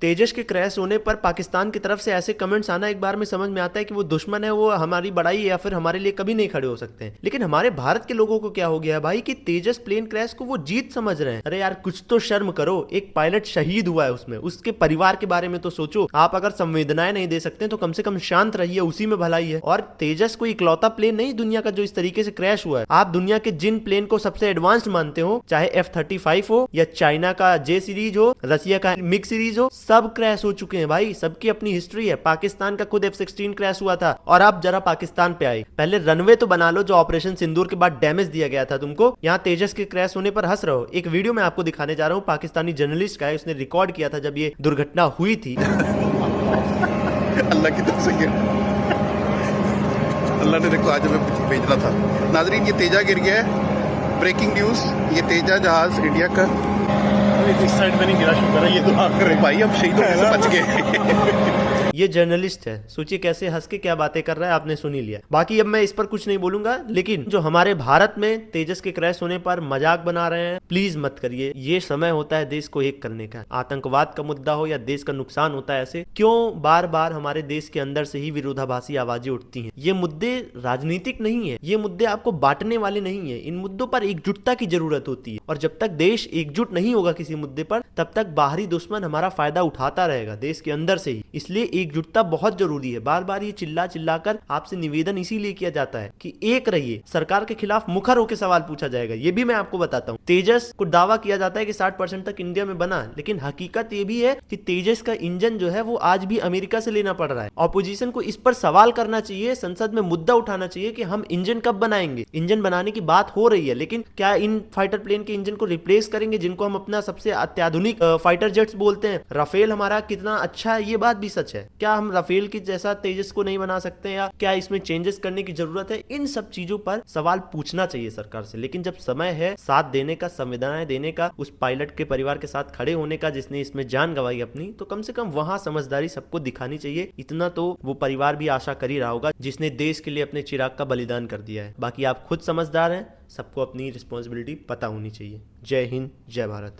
तेजस के क्रैश होने पर पाकिस्तान की तरफ से ऐसे कमेंट्स आना एक बार में समझ में आता है कि वो दुश्मन है, वो हमारी बड़ाई या फिर हमारे लिए कभी नहीं खड़े हो सकते हैं। लेकिन हमारे भारत के लोगों को क्या हो गया है भाई कि तेजस प्लेन क्रैश को वो जीत समझ रहे हैं। अरे यार कुछ तो शर्म करो, एक पायलट शहीद हुआ है उसमें, उसके परिवार के बारे में तो सोचो। आप अगर संवेदनाएं नहीं दे सकते तो कम से कम शांत रहिए, उसी में भलाई है। और तेजस कोई इकलौता प्लेन नहीं दुनिया का जो इस तरीके से क्रैश हुआ है। आप दुनिया के जिन प्लेन को सबसे एडवांस्ड मानते हो, चाहे F-35 हो या चाइना का J सीरीज हो, रसिया का मिग सीरीज हो, सब क्रैश हो चुके हैं भाई। सबकी अपनी हिस्ट्री है। पाकिस्तान का खुद F-16 क्रैश हुआ था। और आप जरा पाकिस्तान पे आए, पहले रनवे तो बना लो जो ऑपरेशन सिंदूर के बाद डैमेज दिया गया था तुमको। यहाँ तेजस के क्रैश होने पर हंस रहो। एक वीडियो मैं आपको दिखाने जा रहा हूँ, पाकिस्तानी जर्नलिस्ट का है, उसने रिकॉर्ड किया था जब ये दुर्घटना हुई थी। अल्लाह की तरफ से अल्लाह ने देखो आज हमें भेजना था। नाजरीन ये तेजा गिर गया है, ब्रेकिंग न्यूज़। ये तेजा जहाज इंडिया का इस साइड में नहीं गिरा, शुक्र है ये तो आकर भाई हम शहीदों से बच गए। ये जर्नलिस्ट है, सोचिए कैसे हंस के क्या बातें कर रहा है, आपने सुन ही लिया। बाकी अब मैं इस पर कुछ नहीं बोलूंगा। लेकिन जो हमारे भारत में तेजस के क्रैश होने पर मजाक बना रहे हैं, प्लीज मत करिए। ये समय होता है देश को एक करने का। आतंकवाद का मुद्दा हो या देश का नुकसान होता है, ऐसे क्यों बार बार हमारे देश के अंदर से ही विरोधाभासी आवाजें उठती हैं। ये मुद्दे राजनीतिक नहीं है, ये मुद्दे आपको बांटने वाले नहीं है। इन मुद्दों पर एकजुटता की जरूरत होती है। और जब तक देश एकजुट नहीं होगा किसी मुद्दे पर, तब तक बाहरी दुश्मन हमारा फायदा उठाता रहेगा देश के अंदर से ही। इसलिए एकजुटता बहुत जरूरी है। बार बार ये चिल्ला चिल्लाकर आपसे निवेदन इसीलिए किया जाता है कि एक रहिए। सरकार के खिलाफ मुखर होकर सवाल पूछा जाएगा, ये भी मैं आपको बताता हूँ। तेजस को दावा किया जाता है कि 60% तक इंडिया में बना, लेकिन हकीकत ये भी है कि तेजस का इंजन जो है वो आज भी अमेरिका से लेना पड़ रहा है। ऑपोजिशन को इस पर सवाल करना चाहिए, संसद में मुद्दा उठाना चाहिए कि हम इंजन कब बनाएंगे। इंजन बनाने की बात हो रही है, लेकिन क्या इन फाइटर प्लेन के इंजन को रिप्लेस करेंगे जिनको हम अपना सबसे अत्याधुनिक फाइटर जेट्स बोलते हैं। राफेल हमारा कितना अच्छा है, ये बात भी सच है। क्या हम राफेल की जैसा तेजस को नहीं बना सकते, या क्या इसमें चेंजेस करने की जरूरत है? इन सब चीजों पर सवाल पूछना चाहिए सरकार से। लेकिन जब समय है साथ देने का, संवेदनाएं देने का, उस पायलट के परिवार के साथ खड़े होने का जिसने इसमें जान गंवाई अपनी, तो कम से कम वहां समझदारी सबको दिखानी चाहिए। इतना तो वो परिवार भी आशा कर ही रहा होगा जिसने देश के लिए अपने चिराग का बलिदान कर दिया है। बाकी आप खुद समझदार हैं, सबको अपनी रिस्पॉन्सिबिलिटी पता होनी चाहिए। जय हिंद, जय भारत।